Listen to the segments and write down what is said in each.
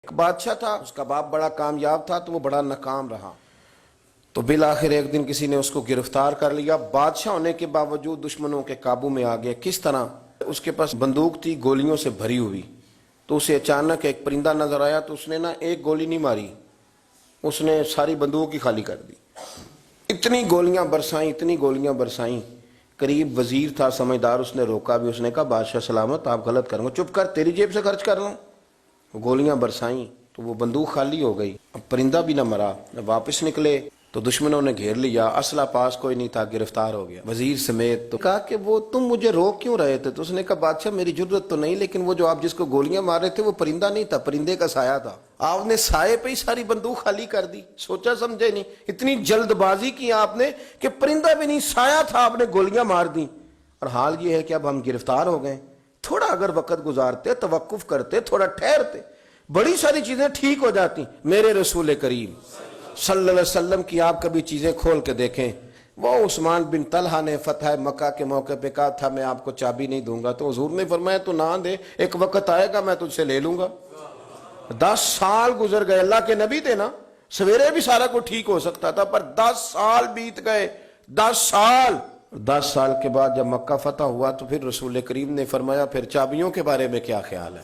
ایک بادشاہ تھا، اس کا باپ بڑا کامیاب تھا تو وہ بڑا ناکام رہا، تو بالآخر ایک دن کسی نے اس کو گرفتار کر لیا۔ بادشاہ ہونے کے باوجود دشمنوں کے قابو میں آ گیا۔ کس طرح؟ اس کے پاس بندوق تھی گولیوں سے بھری ہوئی، تو اسے اچانک ایک پرندہ نظر آیا تو اس نے ایک گولی نہیں ماری، اس نے ساری بندوق ہی خالی کر دی۔ اتنی گولیاں برسائیں، اتنی گولیاں برسائیں، قریب وزیر تھا سمجھدار، اس نے روکا بھی، اس نے کہا بادشاہ سلامت، آپ غلط کریں گے، چپ کر، تیری جیب سے خرچ کر لوں۔ گولیاں برسائیں تو وہ بندوق خالی ہو گئی، اب پرندہ بھی نہ مرا۔ جب واپس نکلے تو دشمنوں نے گھیر لیا، اسلحہ پاس کوئی نہیں تھا، گرفتار ہو گیا وزیر سمیت۔ تو کہا کہ وہ تم مجھے روک کیوں رہے تھے؟ تو اس نے کہا بادشاہ میری جرت تو نہیں، لیکن وہ جو آپ جس کو گولیاں مار رہے تھے وہ پرندہ نہیں تھا، پرندے کا سایہ تھا، آپ نے سائے پہ ہی ساری بندوق خالی کر دی، سوچا سمجھے نہیں، اتنی جلد بازی کی آپ نے کہ پرندہ بھی نہیں سایہ تھا، آپ نے گولیاں مار دی۔ اور حال یہ ہے کہ اب ہم گرفتار ہو گئے، تھوڑا اگر وقت گزارتے، توقف کرتے، تھوڑا ٹھہرتے، بڑی ساری چیزیں ٹھیک ہو جاتی۔ میرے رسول کریم صلی اللہ علیہ وسلم کی آپ کبھی چیزیں کھول کے دیکھیں، وہ عثمان بن طلحہ نے فتح مکہ کے موقع پہ کہا تھا میں آپ کو چابی نہیں دوں گا، تو حضور نے فرمایا تو نہ دے، ایک وقت آئے گا میں تجھ سے لے لوں گا۔ 10 سال گزر گئے، اللہ کے نبی تھے نا، سویرے بھی سارا کو ٹھیک ہو سکتا تھا، پر 10 سال بیت گئے، 10 سال کے بعد جب مکہ فتح ہوا تو پھر رسول کریم نے فرمایا پھر چابیوں کے بارے میں کیا خیال ہے؟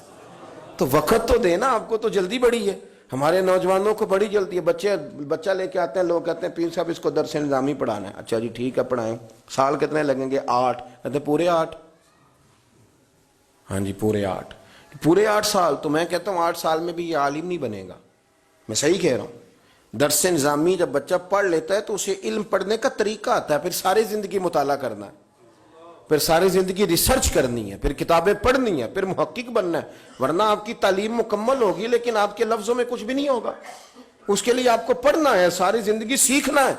تو وقت تو دینا، آپ کو تو جلدی بڑی ہے، ہمارے نوجوانوں کو بڑی جلدی ہے۔ بچہ لے کے آتے ہیں، لوگ کہتے ہیں پیر صاحب اس کو درس نظامی پڑھانا ہے، اچھا جی ٹھیک ہے پڑھائیں، سال کتنے لگیں گے؟ 8، کہتے پورے 8؟ ہاں جی پورے 8، پورے 8 سال؟ تو میں کہتا ہوں 8 سال میں بھی یہ عالم نہیں بنے گا، میں صحیح کہہ رہا ہوں۔ درس نظامی جب بچہ پڑھ لیتا ہے تو اسے علم پڑھنے کا طریقہ آتا ہے، پھر ساری زندگی مطالعہ کرنا ہے، پھر ساری زندگی ریسرچ کرنی ہے، پھر کتابیں پڑھنی ہے، پھر محقق بننا ہے، ورنہ آپ کی تعلیم مکمل ہوگی لیکن آپ کے لفظوں میں کچھ بھی نہیں ہوگا۔ اس کے لیے آپ کو پڑھنا ہے، ساری زندگی سیکھنا ہے۔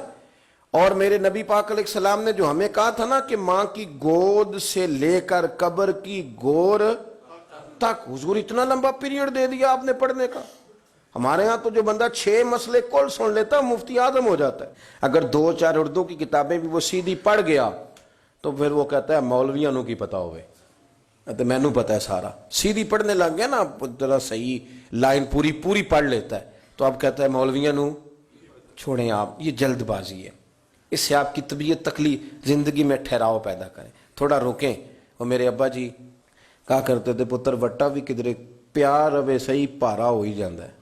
اور میرے نبی پاک علیہ السلام نے جو ہمیں کہا تھا نا کہ ماں کی گود سے لے کر قبر کی گور تک، حضور اتنا لمبا پیریڈ دے دیا آپ نے پڑھنے کا۔ ہمارے ہاں تو جو بندہ 6 مسئلے کل سن لیتا ہے مفتی اعظم ہو جاتا ہے، اگر 2-4 اردو کی کتابیں بھی وہ سیدھی پڑھ گیا تو پھر وہ کہتا ہے مولویاں نو کی پتا ہوئے، تو میں نو پتا ہے سارا، سیدھی پڑھنے لگ گیا نا، ذرا صحیح لائن پوری پڑھ لیتا ہے تو اب کہتا ہے مولویاں نو چھوڑیں آپ، یہ جلد بازی ہے، اس سے آپ کی طبیعت تکلیف، زندگی میں ٹھہراؤ پیدا کریں، تھوڑا روکیں۔ اور میرے ابا جی کہا کرتے تھے پتر وٹا بھی کدھر پیار اوے صحیح پارا ہو ہی جاندہ ہے،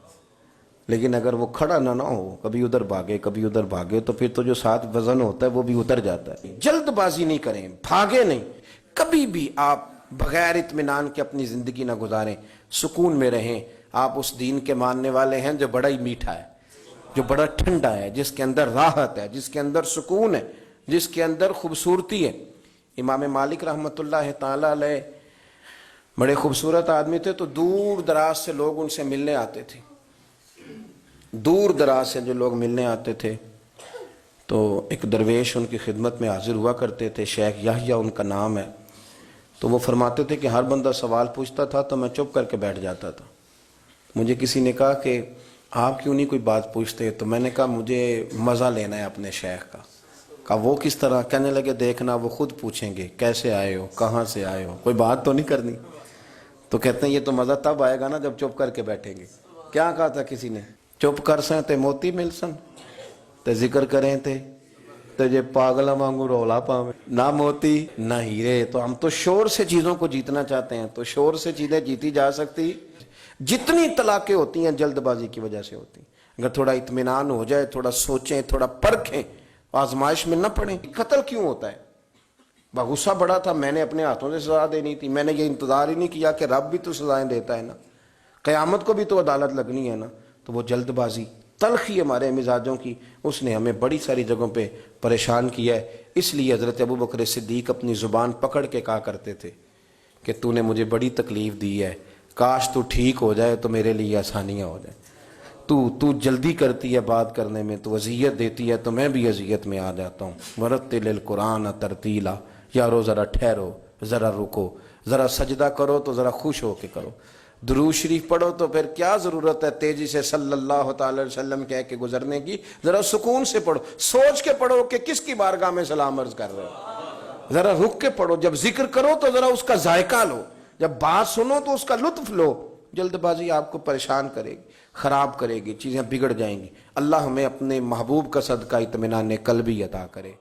لیکن اگر وہ کھڑا نہ ہو، کبھی ادھر بھاگے تو پھر تو جو ساتھ وزن ہوتا ہے وہ بھی اتر جاتا ہے۔ جلد بازی نہیں کریں، بھاگے نہیں، کبھی بھی آپ بغیر اطمینان کے اپنی زندگی نہ گزاریں، سکون میں رہیں۔ آپ اس دین کے ماننے والے ہیں جو بڑا ہی میٹھا ہے، جو بڑا ٹھنڈا ہے، جس کے اندر راحت ہے، جس کے اندر سکون ہے، جس کے اندر خوبصورتی ہے۔ امام مالک رحمۃ اللہ تعالی علیہ بڑے خوبصورت آدمی تھے، تو دور دراز سے لوگ ان سے ملنے آتے تھے، دور دراز سے جو لوگ ملنے آتے تھے تو ایک درویش ان کی خدمت میں حاضر ہوا کرتے تھے، شیخ یحییٰ ان کا نام ہے، تو وہ فرماتے تھے کہ ہر بندہ سوال پوچھتا تھا تو میں چپ کر کے بیٹھ جاتا تھا۔ مجھے کسی نے کہا کہ آپ کیوں نہیں کوئی بات پوچھتے؟ تو میں نے کہا مجھے مزہ لینا ہے اپنے شیخ کا۔ کہا وہ کس طرح؟ کہنے لگے دیکھنا وہ خود پوچھیں گے کیسے آئے ہو، کہاں سے آئے ہو، کوئی بات تو نہیں کرنی۔ تو کہتے ہیں یہ تو مزہ تب آئے گا نا جب چپ کر کے بیٹھیں گے۔ کیا کہا تھا کسی نے؟ چپ کر سن تے موتی مل سن، تے ذکر کریں تے جے پاگلا وانگو رولا پاویں، نہ موتی نہ ہیرے۔ تو ہم تو شور سے چیزوں کو جیتنا چاہتے ہیں، تو شور سے چیزیں جیتی جا سکتی، جتنی طلاقیں ہوتی ہیں جلد بازی کی وجہ سے ہوتی ہیں۔ اگر تھوڑا اطمینان ہو جائے، تھوڑا سوچیں، تھوڑا پرکھیں، آزمائش میں نہ پڑیں۔ قتل کیوں ہوتا ہے؟ غصہ بڑا تھا، میں نے اپنے ہاتھوں سے سزا دینی تھی، میں نے یہ انتظار ہی نہیں کیا کہ رب بھی تو سزائیں دیتا ہے نا، قیامت کو بھی تو عدالت لگنی ہے نا۔ تو وہ جلد بازی، تلخی ہمارے مزاجوں کی، اس نے ہمیں بڑی ساری جگہوں پہ پریشان کیا ہے۔ اس لیے حضرت ابوبکر صدیق اپنی زبان پکڑ کے کہا کرتے تھے کہ تو نے مجھے بڑی تکلیف دی ہے، کاش تو ٹھیک ہو جائے تو میرے لیے آسانیاں ہو جائیں۔ تو جلدی کرتی ہے بات کرنے میں، تو اذیت دیتی ہے تو میں بھی اذیت میں آ جاتا ہوں۔ ورتل القرآن ترتیلا، یارو ذرا ٹھہرو، ذرا رکو، ذرا سجدہ کرو تو ذرا خوش ہو کے کرو، درود شریف پڑھو تو پھر کیا ضرورت ہے تیزی سے صلی اللہ تعالی وسلم کہہ کے گزرنے کی، ذرا سکون سے پڑھو، سوچ کے پڑھو کہ کس کی بارگاہ میں سلام عرض کر رہے ہو، ذرا رک کے پڑھو، جب ذکر کرو تو ذرا اس کا ذائقہ لو، جب بات سنو تو اس کا لطف لو، جلد بازی آپ کو پریشان کرے گی، خراب کرے گی، چیزیں بگڑ جائیں گی۔ اللہ ہمیں اپنے محبوب کا صدقہ اطمینان قلبی عطا کرے۔